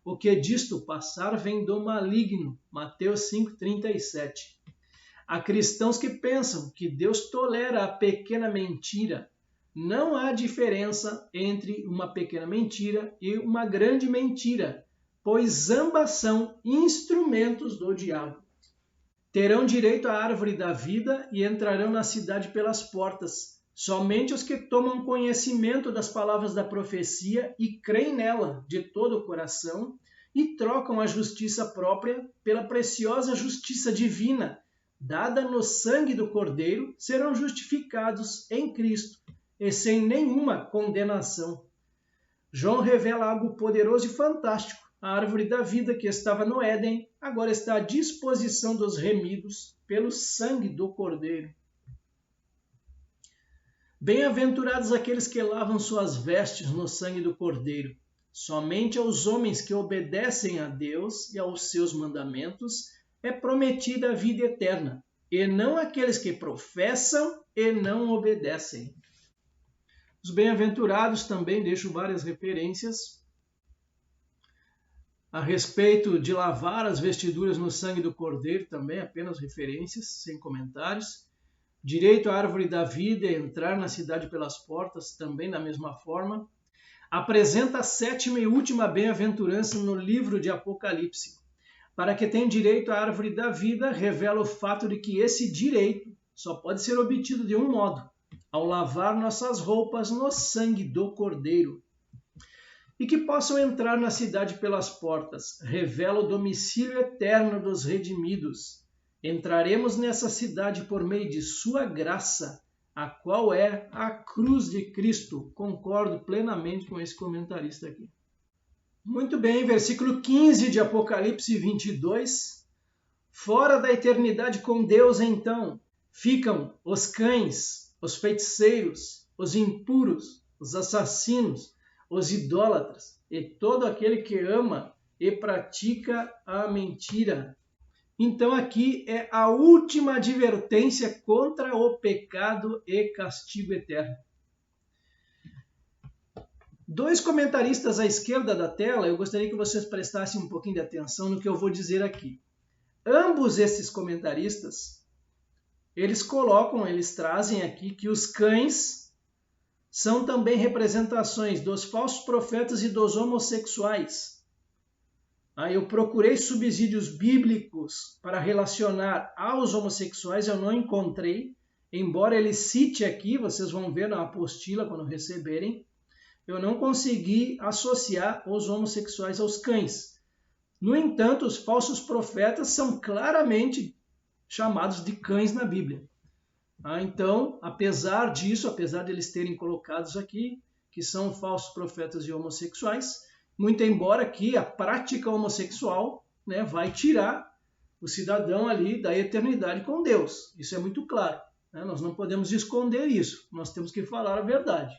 O que disto passar vem do maligno. Mateus 5,37. Há cristãos que pensam que Deus tolera a pequena mentira. Não há diferença entre uma pequena mentira e uma grande mentira, pois ambas são instrumentos do diabo. Terão direito à árvore da vida e entrarão na cidade pelas portas. Somente os que tomam conhecimento das palavras da profecia e creem nela de todo o coração e trocam a justiça própria pela preciosa justiça divina, dada no sangue do Cordeiro, serão justificados em Cristo e sem nenhuma condenação. João revela algo poderoso e fantástico. A árvore da vida que estava no Éden agora está à disposição dos remidos pelo sangue do Cordeiro. Bem-aventurados aqueles que lavam suas vestes no sangue do Cordeiro. Somente aos homens que obedecem a Deus e aos seus mandamentos é prometida a vida eterna, e não aqueles que professam e não obedecem. Os bem-aventurados também deixam várias referências a respeito de lavar as vestiduras no sangue do Cordeiro, também apenas referências, sem comentários. Direito à árvore da vida e entrar na cidade pelas portas, também da mesma forma. Apresenta a sétima e última bem-aventurança no livro de Apocalipse. Para que tenha direito à árvore da vida, revela o fato de que esse direito só pode ser obtido de um modo, ao lavar nossas roupas no sangue do Cordeiro. E que possam entrar na cidade pelas portas, revela o domicílio eterno dos redimidos. Entraremos nessa cidade por meio de sua graça, a qual é a cruz de Cristo. Concordo plenamente com esse comentarista aqui. Muito bem, versículo 15 de Apocalipse 22. Fora da eternidade com Deus, então, ficam os cães, os feiticeiros, os impuros, os assassinos, os idólatras e todo aquele que ama e pratica a mentira. Então aqui é a última advertência contra o pecado e castigo eterno. Dois comentaristas à esquerda da tela, eu gostaria que vocês prestassem um pouquinho de atenção no que eu vou dizer aqui. Ambos esses comentaristas, eles trazem aqui que os cães são também representações dos falsos profetas e dos homossexuais. Eu procurei subsídios bíblicos para relacionar aos homossexuais, eu não encontrei, embora ele cite aqui, vocês vão ver na apostila quando receberem, eu não consegui associar os homossexuais aos cães. No entanto, os falsos profetas são claramente chamados de cães na Bíblia. Então, apesar disso, apesar de eles terem colocados aqui, que são falsos profetas e homossexuais, muito embora que a prática homossexual, vai tirar o cidadão ali da eternidade com Deus. Isso é muito claro. Nós não podemos esconder isso. Nós temos que falar a verdade.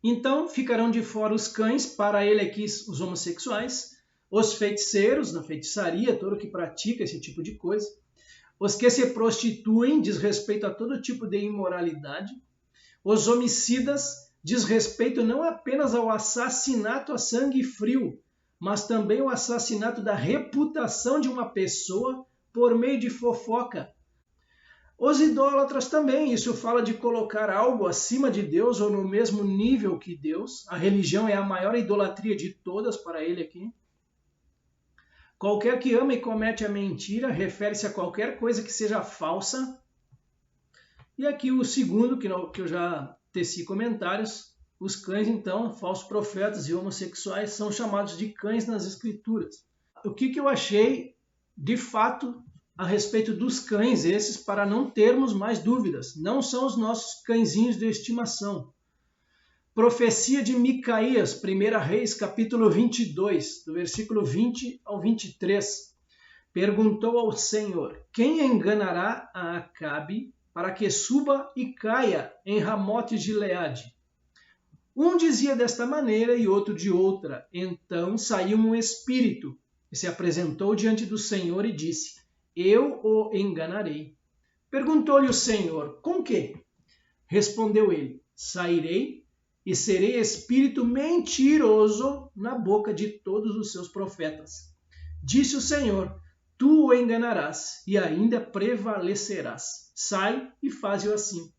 Então, ficarão de fora os cães, para ele aqui os homossexuais, os feiticeiros, na feitiçaria, todo que pratica esse tipo de coisa, os que se prostituem, diz respeito a todo tipo de imoralidade, os homicidas, diz respeito não apenas ao assassinato a sangue frio, mas também o assassinato da reputação de uma pessoa por meio de fofoca. Os idólatras também, isso fala de colocar algo acima de Deus ou no mesmo nível que Deus. A religião é a maior idolatria de todas para ele aqui. Qualquer que ama e comete a mentira refere-se a qualquer coisa que seja falsa. E aqui o segundo, que eu já teci comentários, os cães, então, falsos profetas e homossexuais, são chamados de cães nas Escrituras. O que eu achei, de fato, a respeito dos cães esses, para não termos mais dúvidas? Não são os nossos cãezinhos de estimação. Profecia de Micaías, 1 Reis, capítulo 22, do versículo 20 ao 23. Perguntou ao Senhor: quem enganará a Acabe para que suba e caia em Ramote de Gileade? Um dizia desta maneira e outro de outra. Então saiu um espírito e se apresentou diante do Senhor e disse: eu o enganarei. Perguntou-lhe o Senhor: com que? Respondeu ele: sairei e serei espírito mentiroso na boca de todos os seus profetas. Disse o Senhor: tu o enganarás e ainda prevalecerás. Sai e faze-o assim.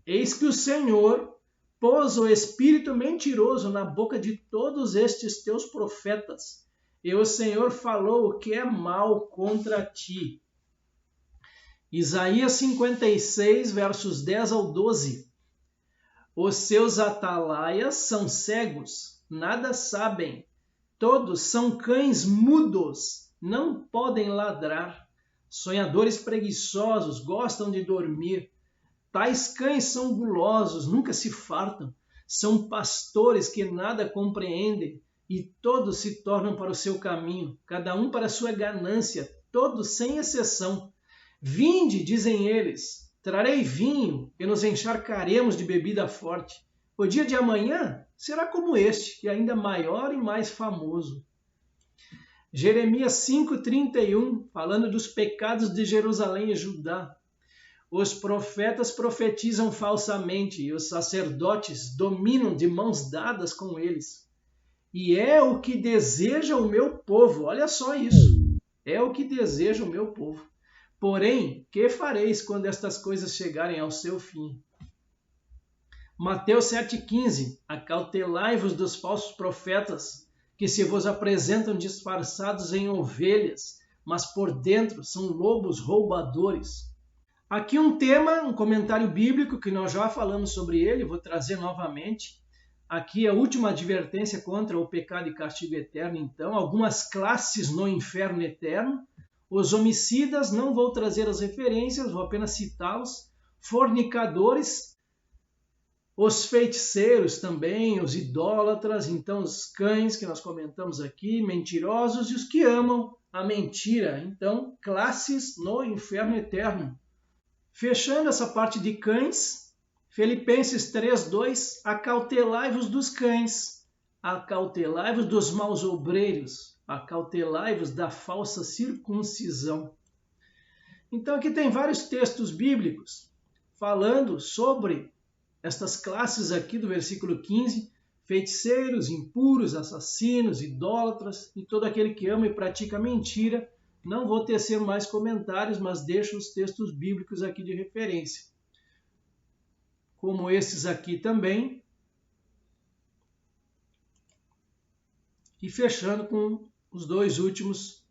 Eis que o Senhor pôs o espírito mentiroso na boca de todos estes teus profetas, e o Senhor falou o que é mal contra ti. Isaías 56, versos 10 ao 12. Os seus atalaias são cegos, nada sabem. Todos são cães mudos, não podem ladrar. Sonhadores preguiçosos gostam de dormir. Tais cães são gulosos, nunca se fartam. São pastores que nada compreendem e todos se tornam para o seu caminho, cada um para a sua ganância, todos sem exceção. Vinde, dizem eles, trarei vinho e nos encharcaremos de bebida forte. O dia de amanhã será como este, e ainda maior e mais famoso. Jeremias 5,31, falando dos pecados de Jerusalém e Judá. Os profetas profetizam falsamente e os sacerdotes dominam de mãos dadas com eles. E é o que deseja o meu povo. Olha só isso. É o que deseja o meu povo. Porém, que fareis quando estas coisas chegarem ao seu fim? Mateus 7,15. Acautelai-vos dos falsos profetas, que se vos apresentam disfarçados em ovelhas, mas por dentro são lobos roubadores. Aqui um tema, um comentário bíblico, que nós já falamos sobre ele, vou trazer novamente. Aqui a última advertência contra o pecado e castigo eterno, então, algumas classes no inferno eterno. Os homicidas, não vou trazer as referências, vou apenas citá-los. Fornicadores, os feiticeiros também, os idólatras, então os cães que nós comentamos aqui, mentirosos e os que amam a mentira. Então, classes no inferno eterno. Fechando essa parte de cães, Filipenses 3:2, acautelai-vos dos cães, acautelai-vos dos maus obreiros, acautelai-vos da falsa circuncisão. Então aqui tem vários textos bíblicos falando sobre estas classes aqui do versículo 15, feiticeiros, impuros, assassinos, idólatras e todo aquele que ama e pratica mentira. Não vou tecer mais comentários, mas deixo os textos bíblicos aqui de referência. Como esses aqui também. E fechando com os dois últimos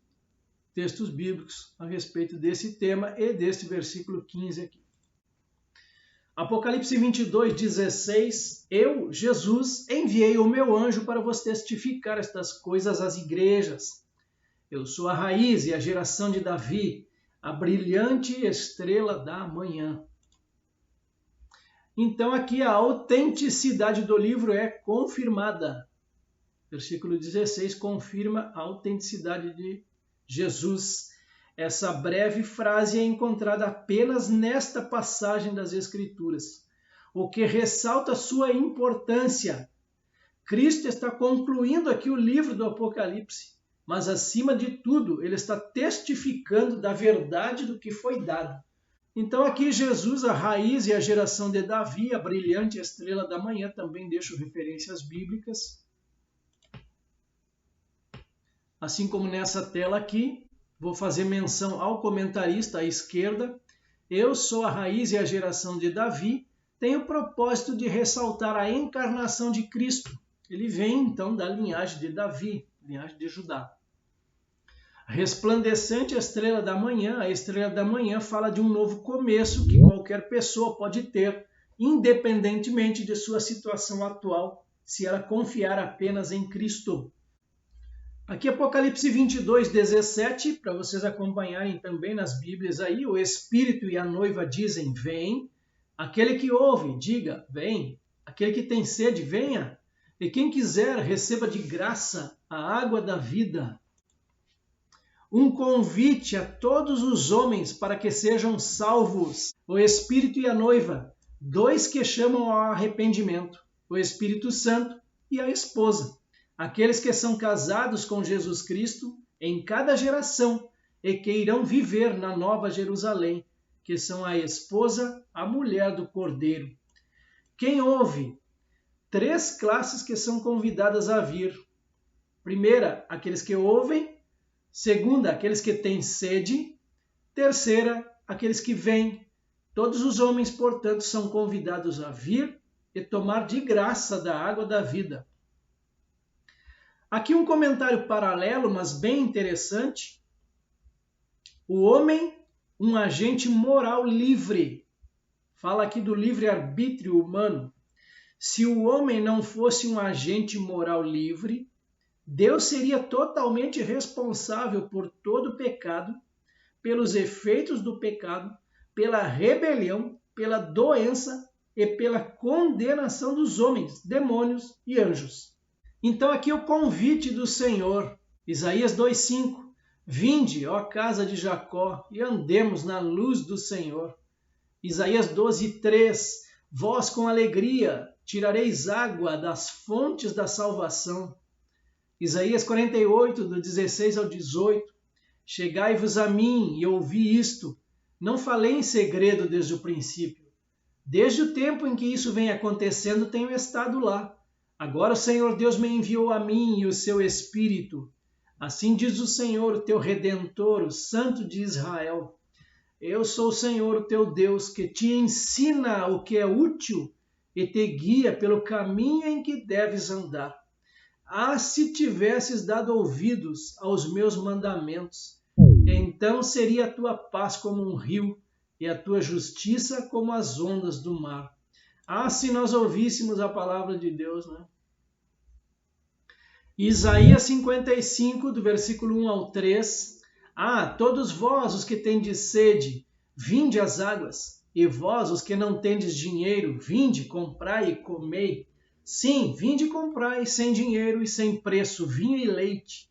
textos bíblicos a respeito desse tema e deste versículo 15 aqui. Apocalipse 22:16. Eu, Jesus, enviei o meu anjo para vos testificar estas coisas às igrejas. Eu sou a raiz e a geração de Davi, a brilhante estrela da manhã. Então aqui a autenticidade do livro é confirmada. Versículo 16 confirma a autenticidade de Jesus. Essa breve frase é encontrada apenas nesta passagem das Escrituras, o que ressalta sua importância. Cristo está concluindo aqui o livro do Apocalipse. Mas, acima de tudo, ele está testificando da verdade do que foi dado. Então, aqui Jesus, a raiz e a geração de Davi, a brilhante estrela da manhã, também deixo referências bíblicas. Assim como nessa tela aqui, vou fazer menção ao comentarista à esquerda. Eu sou a raiz e a geração de Davi, tem o propósito de ressaltar a encarnação de Cristo. Ele vem, então, da linhagem de Davi, linhagem de Judá. Resplandecente estrela da manhã, a estrela da manhã fala de um novo começo que qualquer pessoa pode ter, independentemente de sua situação atual, se ela confiar apenas em Cristo. Aqui Apocalipse 22:17, para vocês acompanharem também nas Bíblias aí, o Espírito e a noiva dizem, vem. Aquele que ouve, diga, vem. Aquele que tem sede, venha. E quem quiser, receba de graça a água da vida. Um convite a todos os homens para que sejam salvos. O Espírito e a noiva, dois que chamam ao arrependimento. O Espírito Santo e a esposa. Aqueles que são casados com Jesus Cristo em cada geração e que irão viver na Nova Jerusalém, que são a esposa, a mulher do Cordeiro. Quem ouve? 3 classes que são convidadas a vir. Primeira, aqueles que ouvem. Segunda, aqueles que têm sede. Terceira, aqueles que vêm. Todos os homens, portanto, são convidados a vir e tomar de graça da água da vida. Aqui um comentário paralelo, mas bem interessante. O homem um agente moral livre. Fala aqui do livre-arbítrio humano. Se o homem não fosse um agente moral livre, Deus seria totalmente responsável por todo o pecado, pelos efeitos do pecado, pela rebelião, pela doença e pela condenação dos homens, demônios e anjos. Então aqui o convite do Senhor, Isaías 2:5. Vinde, ó casa de Jacó, e andemos na luz do Senhor. Isaías 12:3. Vós com alegria tirareis água das fontes da salvação. Isaías 48, do 16 ao 18. Chegai-vos a mim e ouvi isto. Não falei em segredo desde o princípio. Desde o tempo em que isso vem acontecendo, tenho estado lá. Agora o Senhor Deus me enviou a mim e o seu Espírito. Assim diz o Senhor, o teu Redentor, o Santo de Israel. Eu sou o Senhor, o teu Deus, que te ensina o que é útil e te guia pelo caminho em que deves andar. Ah, se tivesses dado ouvidos aos meus mandamentos, então seria a tua paz como um rio e a tua justiça como as ondas do mar. Ah, se nós ouvíssemos a palavra de Deus, né? Isaías 55, do versículo 1 ao 3. Ah, todos vós os que tendes sede, vinde às águas, e vós os que não tendes dinheiro, vinde, comprai e comei. Sim, vinde comprai sem dinheiro e sem preço vinho e leite.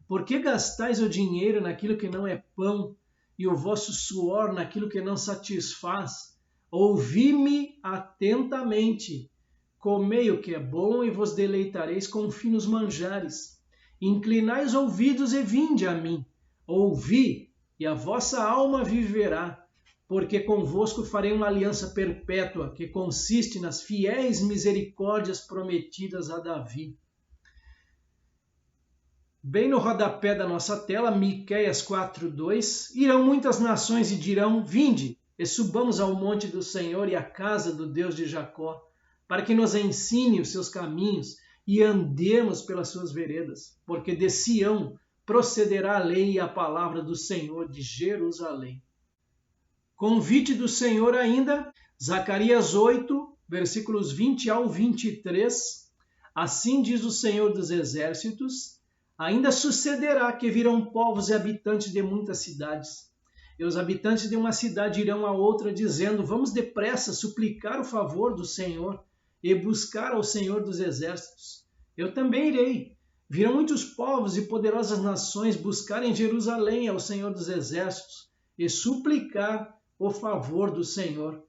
Por que gastais o dinheiro naquilo que não é pão e o vosso suor naquilo que não satisfaz? Ouvi-me atentamente. Comei o que é bom e vos deleitareis com finos manjares. Inclinai os ouvidos e vinde a mim. Ouvi, e a vossa alma viverá, porque convosco farei uma aliança perpétua, que consiste nas fiéis misericórdias prometidas a Davi. Bem no rodapé da nossa tela, Miqueias 4:2, irão muitas nações e dirão, vinde, e subamos ao monte do Senhor e à casa do Deus de Jacó, para que nos ensine os seus caminhos e andemos pelas suas veredas, porque de Sião procederá a lei e a palavra do Senhor de Jerusalém. Convite do Senhor ainda, Zacarias 8, versículos 20 ao 23. Assim diz o Senhor dos Exércitos, ainda sucederá que virão povos e habitantes de muitas cidades. E os habitantes de uma cidade irão a outra, dizendo, vamos depressa suplicar o favor do Senhor e buscar ao Senhor dos Exércitos. Eu também irei. Virão muitos povos e poderosas nações buscar em Jerusalém ao Senhor dos Exércitos e suplicar o favor do Senhor.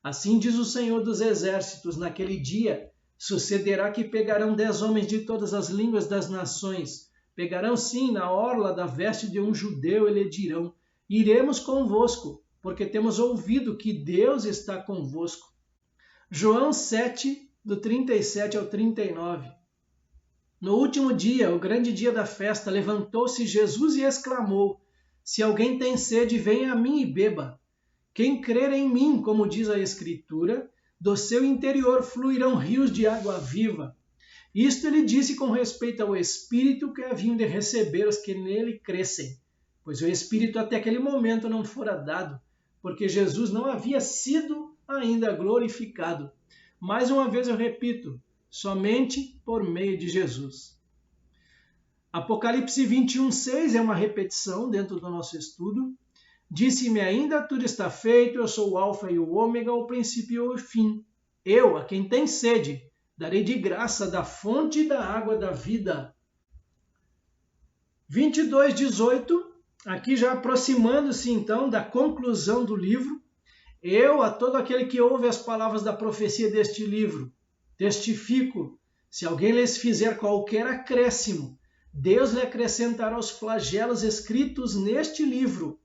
Assim diz o Senhor dos Exércitos, naquele dia sucederá que pegarão 10 homens de todas as línguas das nações, pegarão sim na orla da veste de um judeu e lhe dirão, iremos convosco, porque temos ouvido que Deus está convosco. João 7, do 37 ao 39. No último dia, o grande dia da festa, levantou-se Jesus e exclamou, se alguém tem sede, venha a mim e beba. Quem crer em mim, como diz a Escritura, do seu interior fluirão rios de água viva. Isto ele disse com respeito ao Espírito que haviam de receber os que nele crescem, pois o Espírito até aquele momento não fora dado, porque Jesus não havia sido ainda glorificado. Mais uma vez eu repito, somente por meio de Jesus. Apocalipse 21:6 é uma repetição dentro do nosso estudo. Disse-me ainda, tudo está feito, eu sou o alfa e o ômega, o princípio e o fim. Eu, a quem tem sede, darei de graça da fonte da água da vida. 22:18, aqui já aproximando-se então da conclusão do livro. Eu, a todo aquele que ouve as palavras da profecia deste livro, testifico, se alguém lhes fizer qualquer acréscimo, Deus lhe acrescentará os flagelos escritos neste livro.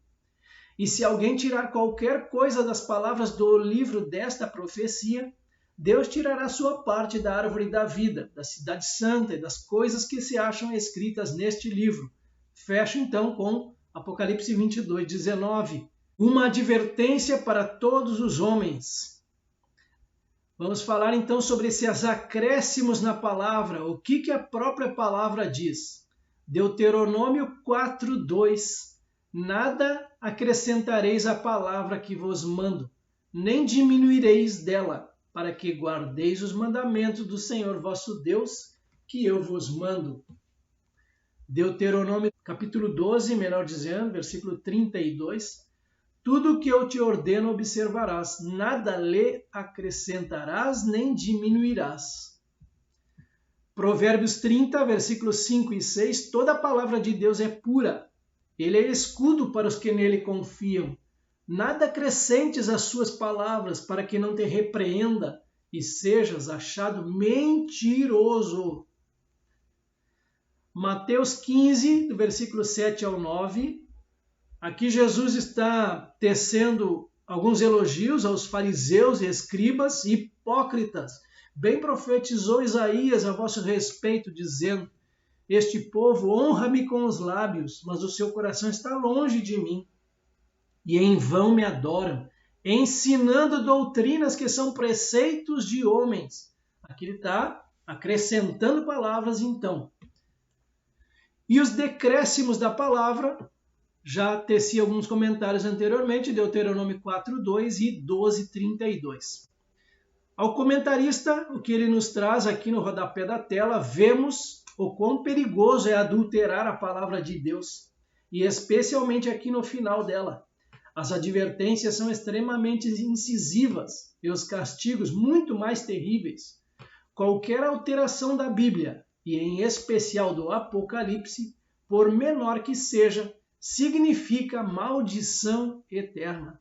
E se alguém tirar qualquer coisa das palavras do livro desta profecia, Deus tirará sua parte da árvore da vida, da cidade santa e das coisas que se acham escritas neste livro. Fecho então com Apocalipse 22:19. Uma advertência para todos os homens. Vamos falar então sobre esses acréscimos na palavra, o que a própria palavra diz. Deuteronômio 4:2. nada acrescentareis à palavra que vos mando, nem diminuireis dela, para que guardeis os mandamentos do Senhor vosso Deus, que eu vos mando. Deuteronômio capítulo 12, melhor dizendo, versículo 32. Tudo o que eu te ordeno observarás, nada lhe acrescentarás nem diminuirás. Provérbios 30, versículos 5 e 6. Toda a palavra de Deus é pura. Ele é escudo para os que nele confiam. Nada acrescentes às suas palavras, para que não te repreenda e sejas achado mentiroso. Mateus 15, do versículo 7 ao 9. Aqui Jesus está tecendo alguns elogios aos fariseus e escribas hipócritas. Bem profetizou Isaías a vosso respeito, dizendo: este povo honra-me com os lábios, mas o seu coração está longe de mim. E em vão me adoram, ensinando doutrinas que são preceitos de homens. Aqui ele está acrescentando palavras, então. E os decréscimos da palavra, já teci alguns comentários anteriormente, Deuteronômio 4:2 e 12:32. Ao comentarista, o que ele nos traz aqui no rodapé da tela, vemos o quão perigoso é adulterar a palavra de Deus, e especialmente aqui no final dela. As advertências são extremamente incisivas e os castigos muito mais terríveis. Qualquer alteração da Bíblia, e em especial do Apocalipse, por menor que seja, significa maldição eterna.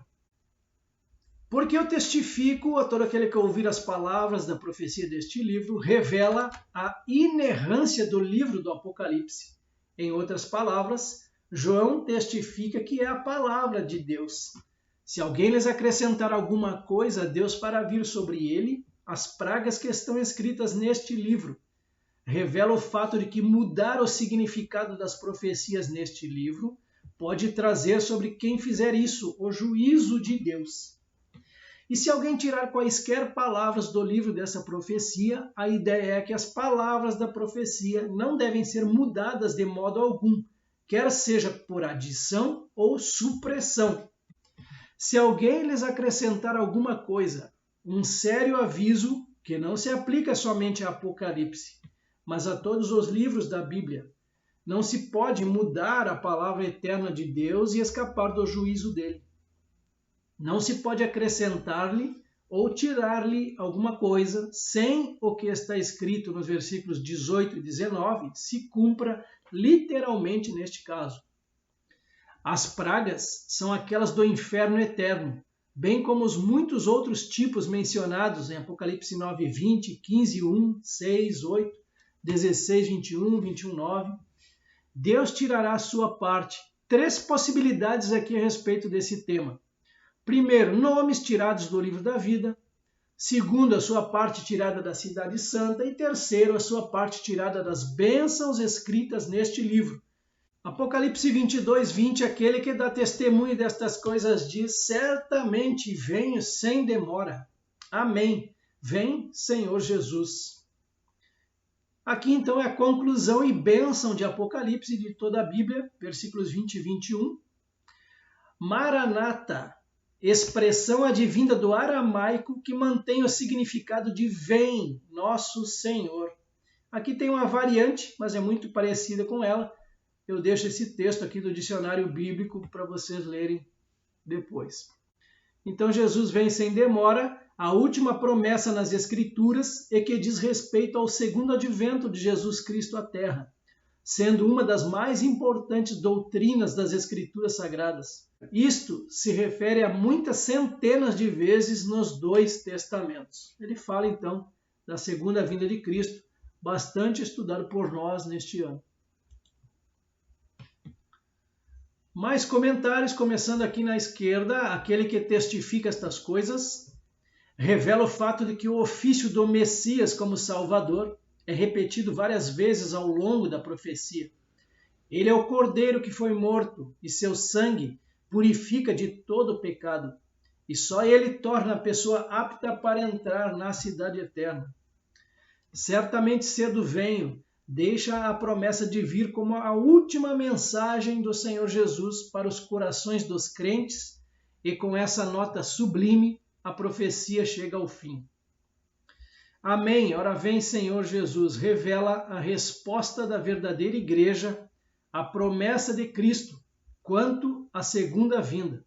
Porque eu testifico a todo aquele que ouvir as palavras da profecia deste livro, revela a inerrância do livro do Apocalipse. Em outras palavras, João testifica que é a palavra de Deus. Se alguém lhes acrescentar alguma coisa, Deus fará vir sobre ele as pragas que estão escritas neste livro. Revela o fato de que mudar o significado das profecias neste livro pode trazer sobre quem fizer isso o juízo de Deus. E se alguém tirar quaisquer palavras do livro dessa profecia, a ideia é que as palavras da profecia não devem ser mudadas de modo algum, quer seja por adição ou supressão. Se alguém lhes acrescentar alguma coisa, um sério aviso que não se aplica somente a Apocalipse, mas a todos os livros da Bíblia. Não se pode mudar a palavra eterna de Deus e escapar do juízo dele. Não se pode acrescentar-lhe ou tirar-lhe alguma coisa sem o que está escrito nos versículos 18 e 19 se cumpra literalmente neste caso. As pragas são aquelas do inferno eterno, bem como os muitos outros tipos mencionados em Apocalipse 9, 20, 15, 1, 6, 8, 16, 21, 21, 9. Deus tirará a sua parte. 3 possibilidades aqui a respeito desse tema. Primeiro, nomes tirados do livro da vida. Segundo, a sua parte tirada da cidade santa. E terceiro, a sua parte tirada das bênçãos escritas neste livro. Apocalipse 22, 20, aquele que dá testemunho destas coisas diz: certamente venho sem demora. Amém. Vem, Senhor Jesus. Aqui então é a conclusão e bênção de Apocalipse de toda a Bíblia, versículos 20 e 21. Maranata, expressão advinda do aramaico que mantém o significado de vem, nosso Senhor. Aqui tem uma variante, mas é muito parecida com ela. Eu deixo esse texto aqui do dicionário bíblico para vocês lerem depois. Então Jesus vem sem demora. A última promessa nas Escrituras é que diz respeito ao segundo advento de Jesus Cristo à Terra, sendo uma das mais importantes doutrinas das Escrituras Sagradas. Isto se refere a muitas centenas de vezes nos 2 testamentos. Ele fala, então, da segunda vinda de Cristo, bastante estudado por nós neste ano. Mais comentários, começando aqui na esquerda, aquele que testifica estas coisas, revela o fato de que o ofício do Messias como Salvador é repetido várias vezes ao longo da profecia. Ele é o Cordeiro que foi morto, e seu sangue purifica de todo o pecado, e só ele torna a pessoa apta para entrar na cidade eterna. Certamente cedo venho, deixa a promessa de vir como a última mensagem do Senhor Jesus para os corações dos crentes, e com essa nota sublime, a profecia chega ao fim. Amém. Ora vem, Senhor Jesus, revela a resposta da verdadeira igreja, a promessa de Cristo, quanto à segunda vinda.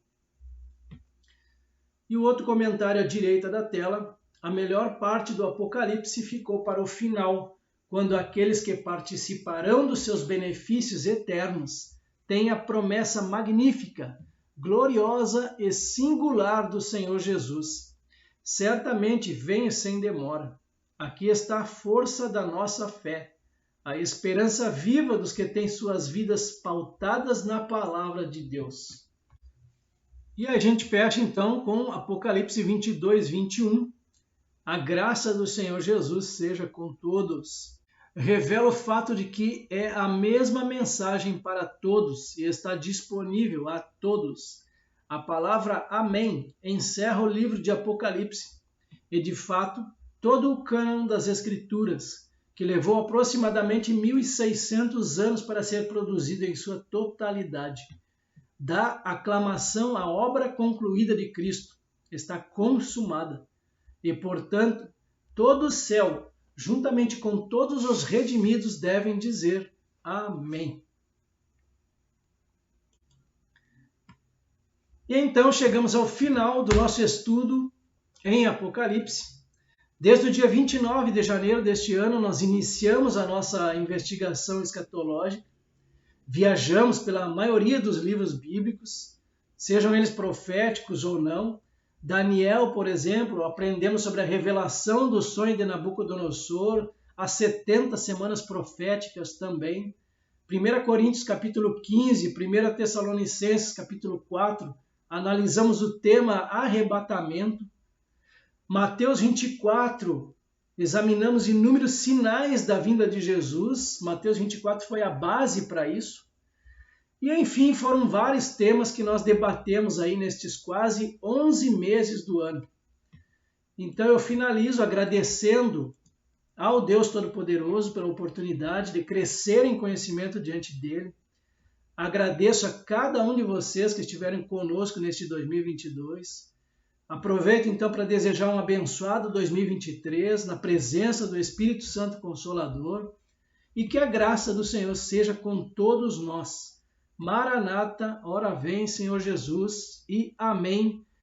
E o outro comentário à direita da tela, a melhor parte do Apocalipse ficou para o final, quando aqueles que participarão dos seus benefícios eternos têm a promessa magnífica, gloriosa e singular do Senhor Jesus. Certamente venho sem demora. Aqui está a força da nossa fé, a esperança viva dos que têm suas vidas pautadas na palavra de Deus. E a gente fecha então com Apocalipse 22, 21. A graça do Senhor Jesus seja com todos. Revela o fato de que é a mesma mensagem para todos e está disponível a todos. A palavra Amém encerra o livro de Apocalipse e, de fato, todo o cânon das Escrituras, que levou aproximadamente 1.600 anos para ser produzido em sua totalidade, dá aclamação à obra concluída de Cristo. Está consumada. E, portanto, todo o céu, juntamente com todos os redimidos, devem dizer Amém. E então chegamos ao final do nosso estudo em Apocalipse. Desde o dia 29 de janeiro deste ano, nós iniciamos a nossa investigação escatológica. Viajamos pela maioria dos livros bíblicos, sejam eles proféticos ou não. Daniel, por exemplo, aprendemos sobre a revelação do sonho de Nabucodonosor, as 70 semanas proféticas também. 1 Coríntios capítulo 15, 1 Tessalonicenses capítulo 4, analisamos o tema arrebatamento. Mateus 24, examinamos inúmeros sinais da vinda de Jesus. Mateus 24 foi a base para isso. E, enfim, foram vários temas que nós debatemos aí nestes quase 11 meses do ano. Então eu finalizo agradecendo ao Deus Todo-Poderoso pela oportunidade de crescer em conhecimento diante dele. Agradeço a cada um de vocês que estiveram conosco neste 2022. Aproveito então para desejar um abençoado 2023 na presença do Espírito Santo Consolador e que a graça do Senhor seja com todos nós. Maranata, ora vem, Senhor Jesus, e amém.